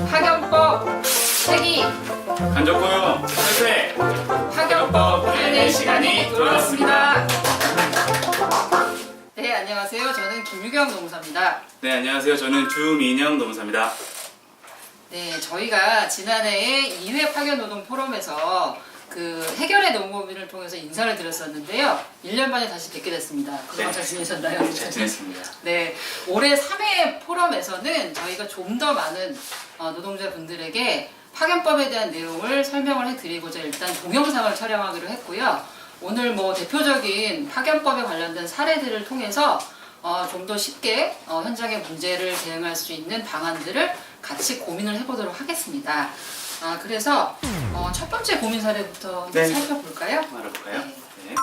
파견법 회기 간접고용 실패 파견법 Q&A 시간이 돌아왔습니다. 네, 안녕하세요. 저는 김유경 노무사입니다. 네, 안녕하세요. 저는 주민영 노무사입니다. 네, 저희가 지난해에 2회 파견노동 포럼에서 그 해결의 노무비를 통해서 인사를 드렸었는데요. 1년 만에 다시 뵙게 됐습니다. 그동안 잘 지내셨나요? 네, 잘 지냈습니다. 네, 올해 3회 포럼에서는 저희가 좀 더 많은 노동자분들에게 파견법에 대한 내용을 설명을 해드리고자 일단 동영상을 촬영하기로 했고요. 오늘 뭐 대표적인 파견법에 관련된 사례들을 통해서 좀 더 쉽게 현장의 문제를 대응할 수 있는 방안들을 같이 고민을 해보도록 하겠습니다. 그래서 첫 번째 고민 사례부터 네. 살펴볼까요? 알아볼까요? 네. 네.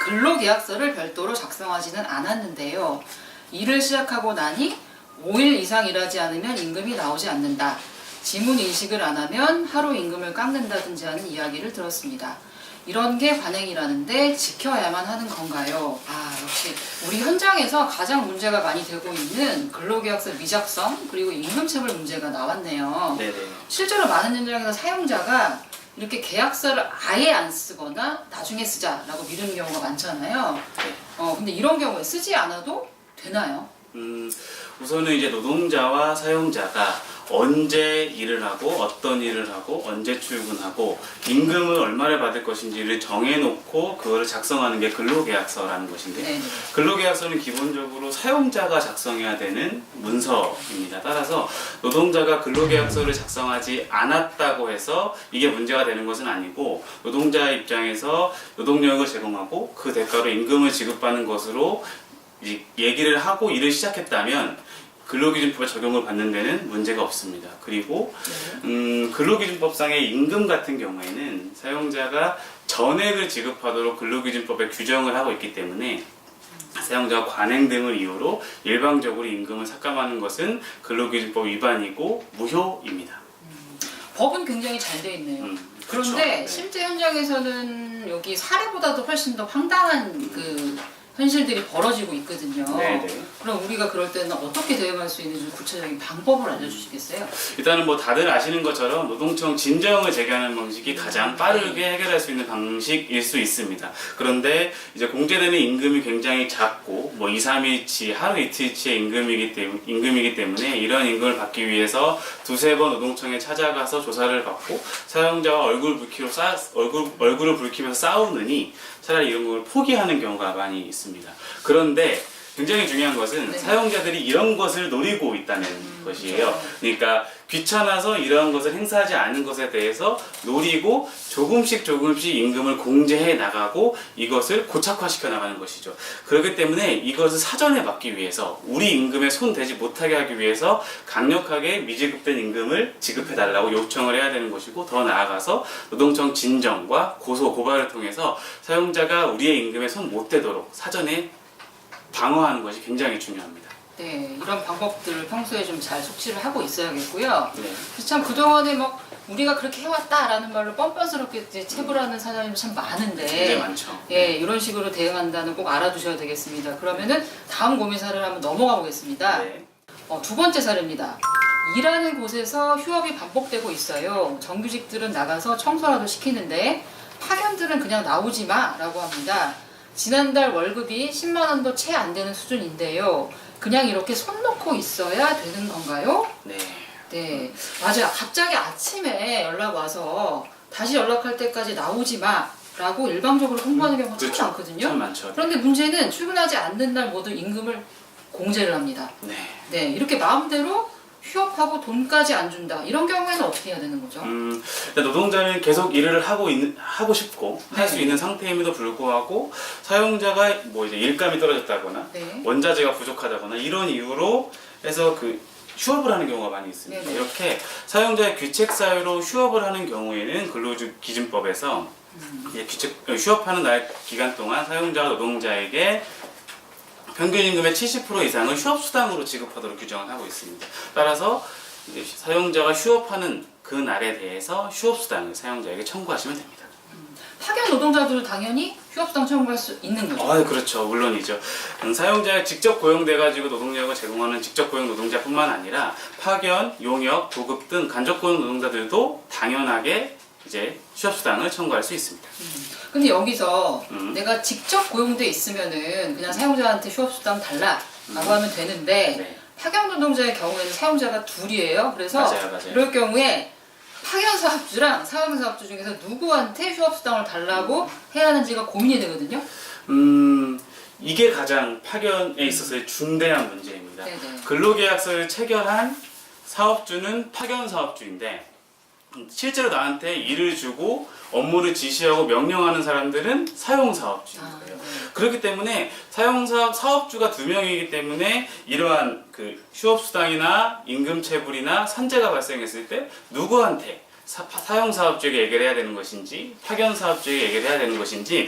근로계약서를 별도로 작성하지는 않았는데요. 일을 시작하고 나니 5일 이상 일하지 않으면 임금이 나오지 않는다. 지문 인식을 안 하면 하루 임금을 깎는다든지 하는 이야기를 들었습니다. 이런 게 관행이라는데 지켜야만 하는 건가요? 역시 우리 현장에서 가장 문제가 많이 되고 있는 근로계약서 미작성 그리고 임금체불 문제가 나왔네요. 네네. 실제로 많은 현장에서 사용자가 이렇게 계약서를 아예 안 쓰거나 나중에 쓰자라고 미루는 경우가 많잖아요. 네. 근데 이런 경우에 쓰지 않아도 되나요? 우선은 이제 노동자와 사용자가 언제 일을 하고 어떤 일을 하고 언제 출근하고 임금을 얼마를 받을 것인지를 정해놓고 그거를 작성하는 게 근로계약서라는 것인데 네. 근로계약서는 기본적으로 사용자가 작성해야 되는 문서입니다. 따라서 노동자가 근로계약서를 작성하지 않았다고 해서 이게 문제가 되는 것은 아니고 노동자 입장에서 노동력을 제공하고 그 대가로 임금을 지급받는 것으로 얘기를 하고 일을 시작했다면 근로기준법에 적용을 받는 데는 문제가 없습니다. 그리고 근로기준법상의 임금 같은 경우에는 사용자가 전액을 지급하도록 근로기준법에 규정을 하고 있기 때문에 사용자가 관행 등을 이유로 일방적으로 임금을 삭감하는 것은 근로기준법 위반이고 무효입니다. 법은 굉장히 잘 돼 있네요. 그렇죠. 그런데 네. 실제 현장에서는 여기 사례보다도 훨씬 더 황당한 그 현실들이 벌어지고 있거든요. 네네. 그럼 우리가 그럴 때는 어떻게 대응할 수 있는지 구체적인 방법을 알려주시겠어요? 일단은 뭐 다들 아시는 것처럼 노동청 진정을 제기하는 방식이 가장 빠르게 해결할 수 있는 방식일 수 있습니다. 그런데 이제 공제되는 임금이 굉장히 작고 뭐 2, 3일치, 하루 이틀치의 임금이기 때문에 이런 임금을 받기 위해서 두세 번 노동청에 찾아가서 조사를 받고 사용자와 얼굴을 붉히면서 싸우느니 차라리 이런 걸 포기하는 경우가 많이 있습니다. 그런데 굉장히 중요한 것은 네. 사용자들이 이런 것을 노리고 있다는 것이에요. 그렇죠. 그러니까 귀찮아서 이러한 것을 행사하지 않은 것에 대해서 노리고 조금씩 임금을 공제해 나가고 이것을 고착화시켜 나가는 것이죠. 그렇기 때문에 이것을 사전에 막기 위해서 우리 임금에 손대지 못하게 하기 위해서 강력하게 미지급된 임금을 지급해 달라고 요청을 해야 되는 것이고 더 나아가서 노동청 진정과 고소, 고발을 통해서 사용자가 우리의 임금에 손 못 대도록 사전에 방어하는 것이 굉장히 중요합니다. 네, 이런 방법들을 평소에 좀 잘 숙지를 하고 있어야겠고요. 네. 그래서 참 그동안에 막 우리가 그렇게 해왔다라는 말로 뻔뻔스럽게 이제 체불하는 사장님이 참 많은데 굉장히 많죠. 예, 이런 식으로 대응한다는 꼭 알아두셔야 되겠습니다. 그러면은 다음 고민 사례를 한번 넘어가 보겠습니다. 네. 두 번째 사례입니다. 일하는 곳에서 휴업이 반복되고 있어요. 정규직들은 나가서 청소라도 시키는데 파견들은 그냥 나오지 마 라고 합니다. 지난달 월급이 10만 원도 채 안 되는 수준인데요. 그냥 이렇게 손 놓고 있어야 되는 건가요? 네. 네, 맞아요. 갑자기 아침에 연락 와서 다시 연락할 때까지 나오지 마 라고 일방적으로 홍보하는 경우가 참 그렇죠. 많거든요. 참 많죠. 그런데 문제는 출근하지 않는 날 모두 임금을 공제를 합니다. 네. 네, 이렇게 마음대로 휴업하고 돈까지 안 준다. 이런 경우에는 어떻게 해야 되는 거죠? 노동자는 계속 일을 하고 싶고 할 수 네. 있는 상태임에도 불구하고 사용자가 뭐 이제 일감이 떨어졌다거나 네. 원자재가 부족하다거나 이런 이유로 해서 그 휴업을 하는 경우가 많이 있습니다. 네네. 이렇게 사용자의 귀책 사유로 휴업을 하는 경우에는 근로기준법에서 휴업하는 날 기간 동안 사용자와 노동자에게 평균 임금의 70% 이상을 휴업수당으로 지급하도록 규정을 하고 있습니다. 따라서 이제 사용자가 휴업하는 그 날에 대해서 휴업수당을 사용자에게 청구하시면 됩니다. 파견 노동자들도 당연히 휴업수당 청구할 수 있는 거죠. 아, 그렇죠. 물론이죠. 사용자가 직접 고용돼가지고 노동력을 제공하는 직접 고용 노동자뿐만 아니라 파견, 용역, 보급 등 간접 고용 노동자들도 당연하게 이제 휴업수당을 청구할 수 있습니다. 근데 여기서 내가 직접 고용돼 있으면은 그냥 사용자한테 휴업수당 달라라고 하면 되는데 네. 파견 노동자의 경우에는 사용자가 둘이에요. 그래서 맞아요. 이럴 경우에 파견 사업주랑 사용 사업주 중에서 누구한테 휴업수당을 달라고 해야 하는지가 고민이 되거든요. 이게 가장 파견에 있어서의 중대한 문제입니다. 네네. 근로계약서를 체결한 사업주는 파견 사업주인데 실제로 나한테 일을 주고 업무를 지시하고 명령하는 사람들은 사용 사업주인 거예요. 네. 그렇기 때문에 사업주가 두 명이기 때문에 이러한 그 휴업수당이나 임금체불이나 산재가 발생했을 때 누구한테 사용 사업주에게 얘기를 해야 되는 것인지 파견 사업주에게 얘기를 해야 되는 것인지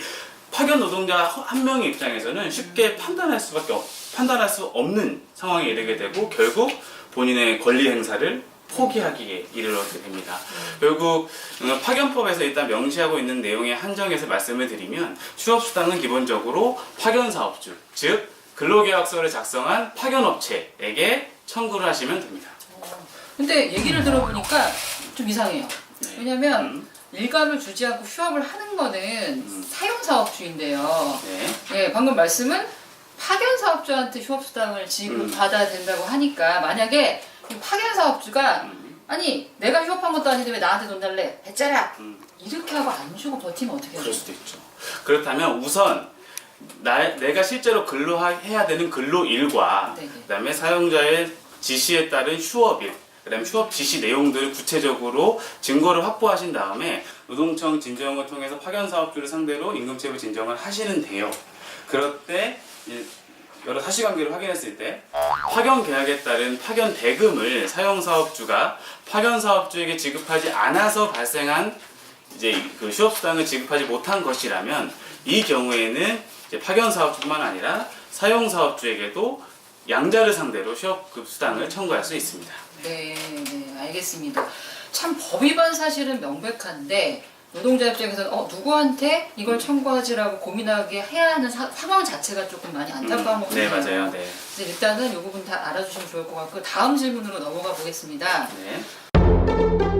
파견 노동자 한 명의 입장에서는 쉽게 판단할 수 없는 상황에 이르게 되고 결국 본인의 권리 행사를 포기하기에 이르게 됩니다. 결국 파견법에서 일단 명시하고 있는 내용의 한정에서 말씀을 드리면 휴업수당은 기본적으로 파견사업주, 즉 근로계약서를 작성한 파견업체에게 청구를 하시면 됩니다. 근데 얘기를 들어보니까 좀 이상해요. 네. 왜냐면 일감을 주지 않고 휴업을 하는 거는 사용 사업주인데요. 네. 예, 방금 말씀은 파견 사업주한테 휴업수당을 지급받아야 된다고 하니까 만약에 그 파견 사업주가 아니 내가 휴업한 것도 아닌데 왜 나한테 돈 달래? 배짜라! 이렇게 하고 안 주고 버티면 어떻게 해요? 그럴 수도 있죠. 그렇다면 우선 내가 실제로 근로해야 되는 근로일과 네네. 그다음에 사용자의 지시에 따른 휴업일, 그다음에 휴업 지시 내용들을 구체적으로 증거를 확보하신 다음에 노동청 진정을 통해서 파견 사업주를 상대로 임금체불 진정을 하시는데요. 그럴 때 여러 사실관계를 확인했을 때 파견 계약에 따른 파견 대금을 사용 사업주가 파견 사업주에게 지급하지 않아서 발생한 이제 그 휴업수당을 지급하지 못한 것이라면 이 경우에는 이제 파견 사업주뿐만 아니라 사용 사업주에게도 양자를 상대로 휴업급 수당을 청구할 수 있습니다. 네, 알겠습니다. 참 법 위반 사실은 명백한데 노동자 입장에서는 누구한테 이걸 청구하지라고 고민하게 해야 하는 상황 자체가 조금 많이 안타까운 것 같아요. 네, 맞아요. 네. 그래서 일단은 이 부분 다 알아주시면 좋을 것 같고 다음 질문으로 넘어가 보겠습니다. 네.